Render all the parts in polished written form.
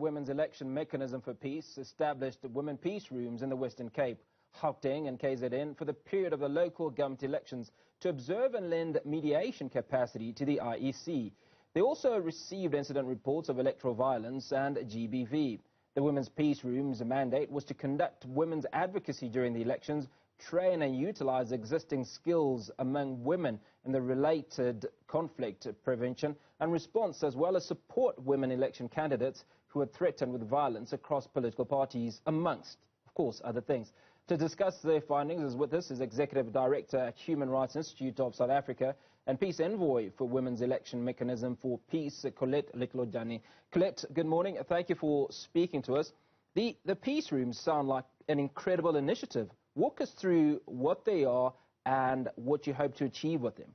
Women's election mechanism for peace established women peace rooms in the Western Cape, Gauteng and KZN for the period of the local government elections to observe and lend mediation capacity to the IEC. They also received incident reports of electoral violence and GBV. The women's peace rooms mandate was to conduct women's advocacy during the elections, train and utilize existing skills among women in the related conflict prevention and response, as well as support women election candidates who are threatened with violence across political parties, amongst, of course, other things. To discuss their findings is with us is Executive Director at Human Rights Institute of South Africa and Peace Envoy for Women's Election Mechanism for Peace, Corlett Letlojane. Corlett, good morning. Thank you for speaking to us. The peace rooms sound like an incredible initiative. Walk us through what they are and what you hope to achieve with them.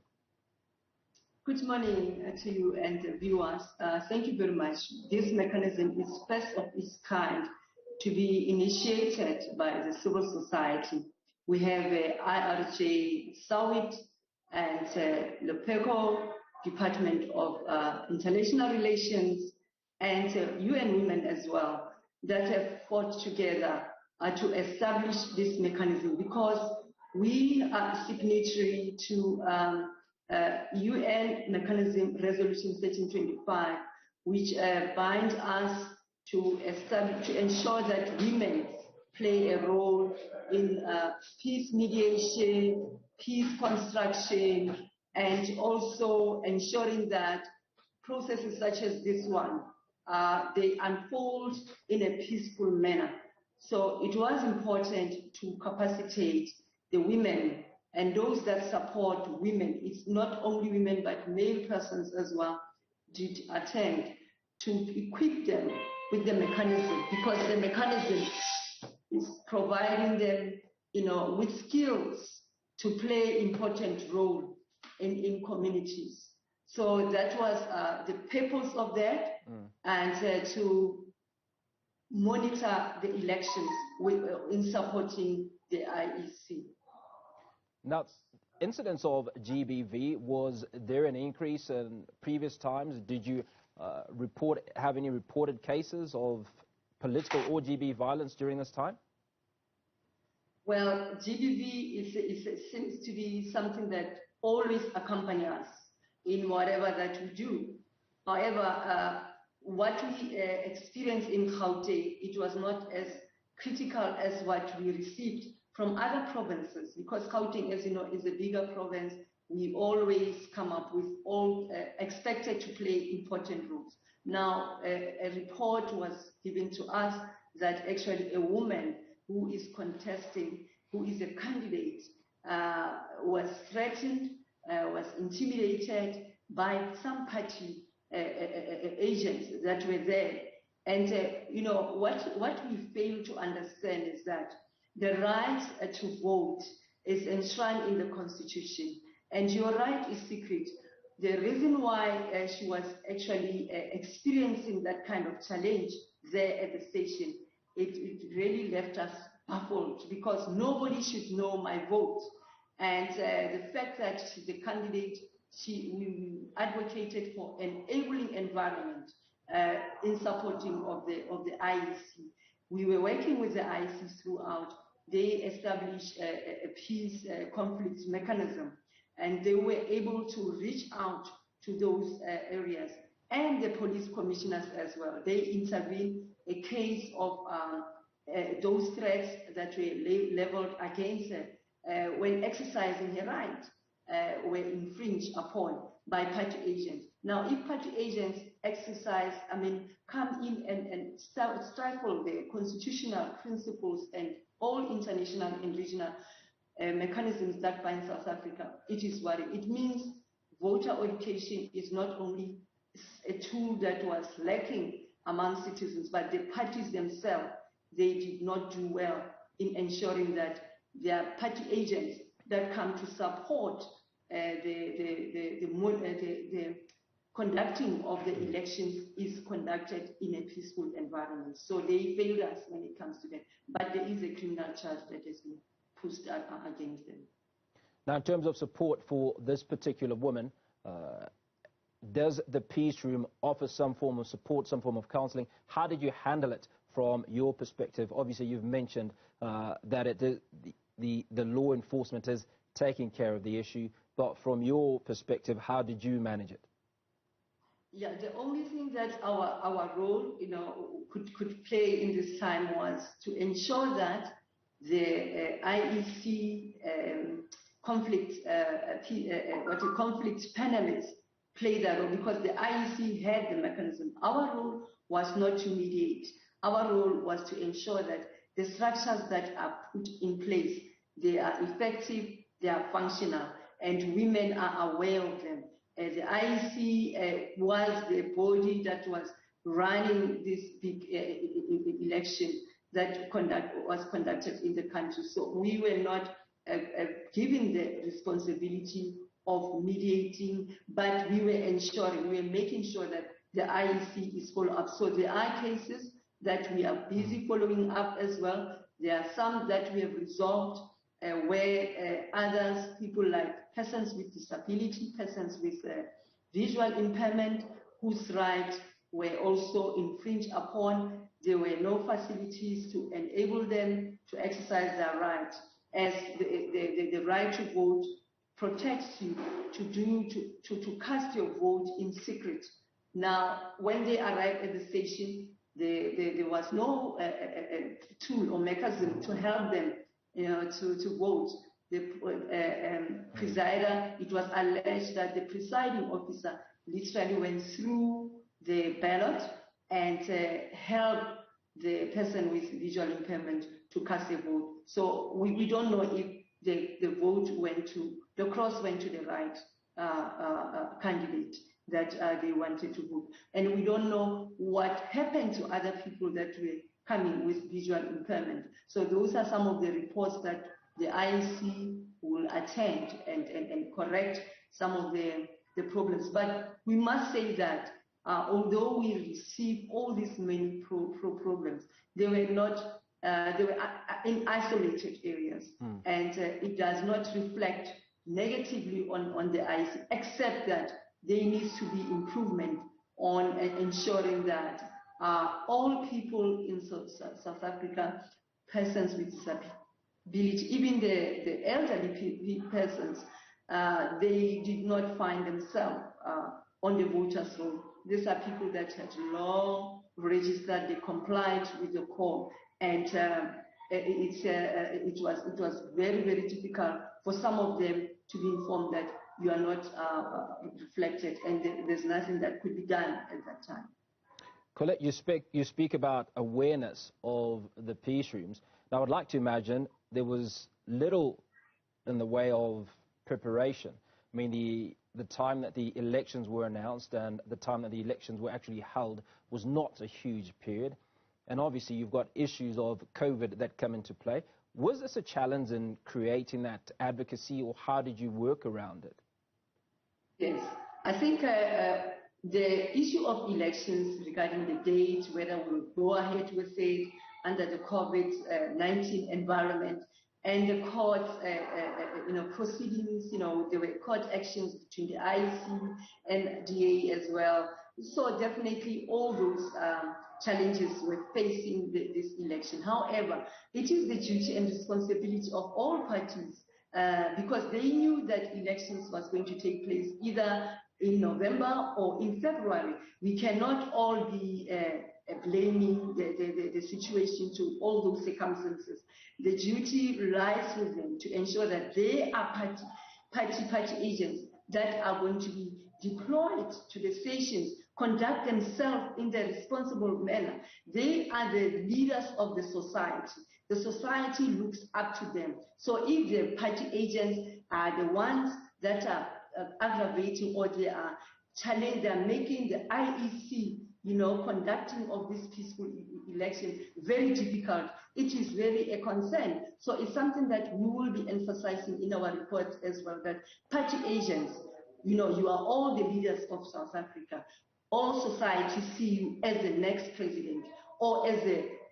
Good morning to you and the viewers. Thank you very much. This mechanism is first of its kind to be initiated by the civil society. We have IRJ Summit and LPECO, Department of International Relations, and UN Women as well, that have fought together to establish this mechanism, because we are signatory to UN mechanism resolution 1325, which binds us to ensure that women play a role in peace mediation, peace construction, and also ensuring that processes such as this one, they unfold in a peaceful manner. So it was important to capacitate the women and those that support women. It's not only women, but male persons as well did attend, to equip them with the mechanism, because the mechanism is providing them, with skills to play important role in communities. So that was the purpose of that, and to monitor the elections in supporting the IEC. Now, incidence of GBV, was there an increase in previous times? Did you have any reported cases of political or GB violence during this time? Well, GBV seems to be something that always accompanies us in whatever that we do. However, what we experienced in Gauteng, it was not as critical as what we received from other provinces, because Gauteng, as you know, is a bigger province. We always come up with all expected to play important roles. Now, a report was given to us that actually a woman who is contesting, who is a candidate, was threatened, was intimidated by some party agents that were there. And what we fail to understand is that the right to vote is enshrined in the Constitution, and your right is secret. The reason why she was actually experiencing that kind of challenge there at the station, it really left us baffled, because nobody should know my vote. And the fact that she's a candidate, we advocated for an enabling environment in supporting of the IEC. We were working with the IEC throughout. They established a peace conflict mechanism, and they were able to reach out to those areas, and the police commissioners as well. They intervened a case of those threats that were leveled against her when exercising her right were infringed upon by party agents. Now, if party agents come in and stifle the constitutional principles and all international and regional mechanisms that bind South Africa, it is worrying. It means voter education is not only a tool that was lacking among citizens, but the parties themselves, they did not do well in ensuring that their party agents that come to support the conducting of the elections is conducted in a peaceful environment. So they failed us when it comes to that. But there is a criminal charge that has been pushed against them. Now, in terms of support for this particular woman, Does the Peace Room offer some form of support, some form of counseling? How did you handle it from your perspective? Obviously, you've mentioned that the law enforcement is taking care of the issue, but from your perspective, how did you manage it? Yeah, the only thing that our role, could play in this time was to ensure that the IEC conflict panelists play that role, because the IEC had the mechanism. Our role was not to mediate. Our role was to ensure that the structures that are put in place, they are effective, they are functional, and women are aware of them. The IEC was the body that was running this big election that was conducted in the country. So we were not given the responsibility of mediating, but we were making sure that the IEC is followed up. So there are cases that we are busy following up as well. There are some that we have resolved where others, people like persons with disability, persons with visual impairment, whose rights were also infringed upon. There were no facilities to enable them to exercise their right, as the right to vote protects you to cast your vote in secret. Now, when they arrived at the station, there was no tool or mechanism to help them, to vote. The presider, it was alleged that the presiding officer literally went through the ballot and helped the person with visual impairment to cast a vote. So we don't know if the cross went to the right candidate that they wanted to vote. And we don't know what happened to other people that were coming with visual impairment. So those are some of the reports that the IEC will attend and correct some of the problems. But we must say that although we receive all these many problems, they were not, they were in isolated areas. And it does not reflect negatively on the IEC, except that there needs to be improvement on ensuring that all people in South Africa, persons with disability, even the elderly persons, they did not find themselves on the voters' roll. These are people that had long registered, they complied with the call, and it was very, very difficult for some of them to be informed that you are not reflected, and there's nothing that could be done at that time. Corlett, you speak about awareness of the peace rooms. Now, I would like to imagine there was little in the way of preparation. I mean, the time that the elections were announced and the time that the elections were actually held was not a huge period. And obviously, you've got issues of COVID that come into play. Was this a challenge in creating that advocacy, or how did you work around it? Yes, I think the issue of elections regarding the date, whether we'll go ahead with it under the COVID-19 environment, and the court, proceedings, there were court actions between the IEC and DA as well. So definitely all those challenges were facing this election. However, it is the duty and responsibility of all parties, because they knew that elections was going to take place either in November or in February. We cannot all be blaming the situation to all those circumstances. The duty lies with them to ensure that they are party agents that are going to be deployed to the stations, conduct themselves in the responsible manner. They are the leaders of the society. The society looks up to them. So if the party agents are the ones that are aggravating, or they are challenging, they are making the IEC, conducting of this peaceful election very difficult, it is very a concern. So it's something that we will be emphasizing in our report as well, that party agents, you are all the leaders of South Africa. All society see you as the next president, or as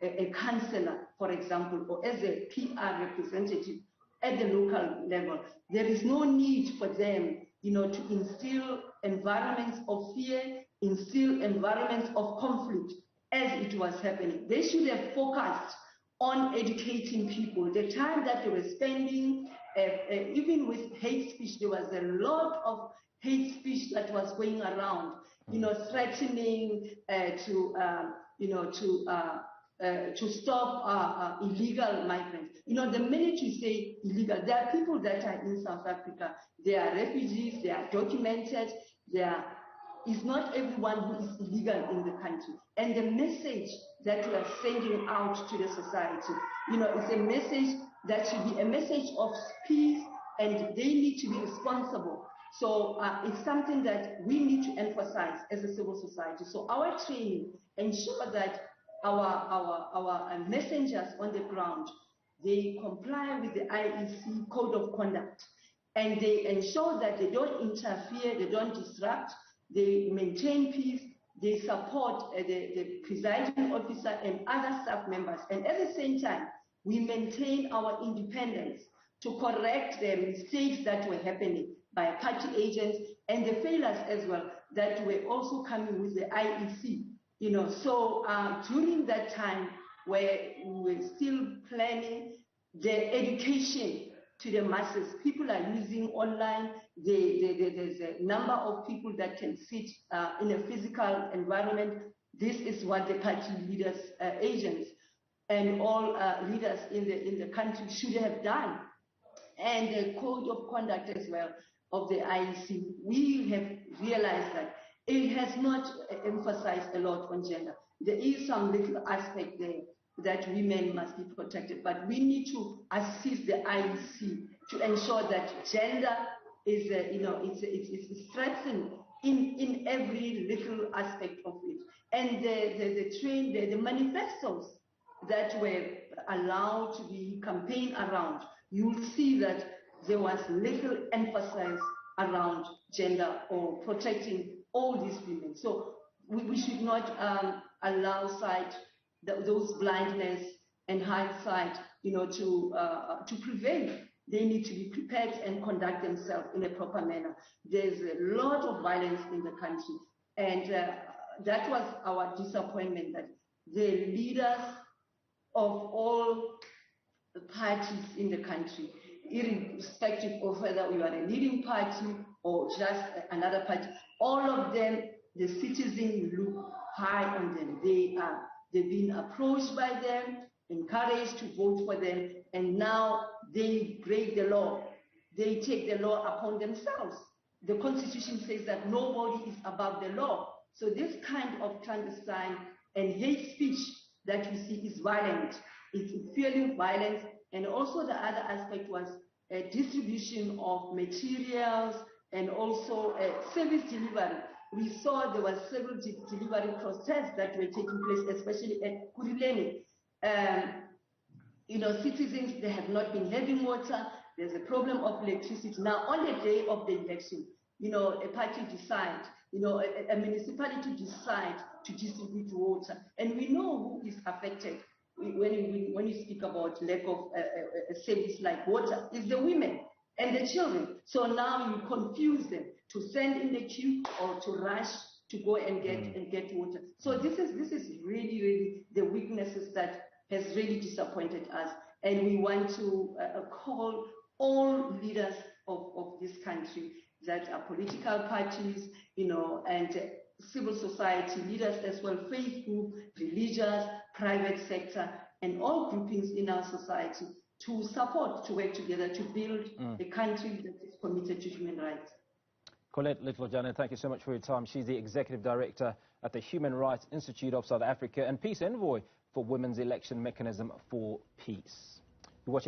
a councillor, for example, or as a PR representative at the local level. There is no need for them, to instill environments of fear, instill environments of conflict as it was happening. They should have focused on educating people. The time that they were spending, even with hate speech, there was a lot of hate speech that was going around, threatening to stop illegal migrants. The minute you say illegal, there are people that are in South Africa. They are refugees. They are documented. It's not everyone who is illegal in the country. And the message that we are sending out to the society, it's a message that should be a message of peace, and they need to be responsible. So it's something that we need to emphasize as a civil society. So our training ensure that our messengers on the ground, they comply with the IEC code of conduct, and they ensure that they don't interfere, they don't disrupt, they maintain peace, they support the presiding officer and other staff members, and at the same time, we maintain our independence to correct the mistakes that were happening by party agents and the failures as well that were also coming with the IEC. So during that time where we were still planning the education to the masses, people are using online. There's a number of people that can sit in a physical environment. This is what the party leaders, agents, and all leaders in the country should have done. And the code of conduct as well of the IEC, we have realized that it has not emphasized a lot on gender. There is some little aspect there that women must be protected, but we need to assist the IEC to ensure that gender is, it's strengthened in every little aspect of it. And the manifestos that were allowed to be campaigned around, you will see that there was little emphasis around gender or protecting all these women. So we should not allow those blindness and hindsight, to prevail. They need to be prepared and conduct themselves in a proper manner. There's a lot of violence in the country, and that was our disappointment, that the leaders of all the parties in the country, irrespective of whether we are a leading party or just another party, all of them, the citizens look high on them. They've been approached by them, encouraged to vote for them, and now they break the law. They take the law upon themselves. The Constitution says that nobody is above the law. So this kind of clandestine and hate speech that we see is violent. It's fueling violence. And also the other aspect was a distribution of materials and also service delivery. We saw there was several delivery protests that were taking place, especially at Kurileni. Citizens, they have not been having water. There's a problem of electricity. Now, on the day of the election, a party decides, a municipality decides to distribute water. And we know who is affected when you speak about lack of a service like water. It's the women and the children. So now you confuse them to send in the queue or to rush to go and get water. So this is really the weaknesses that has really disappointed us, and we want to call all leaders of this country, that are political parties, and civil society leaders as well, faith group, religious, private sector, and all groupings in our society to support, to work together to build a country that is committed to human rights. Corlett Letlojane, thank you so much for your time. She's the Executive Director at the Human Rights Institute of South Africa and Peace Envoy for Women's Election Mechanism for Peace.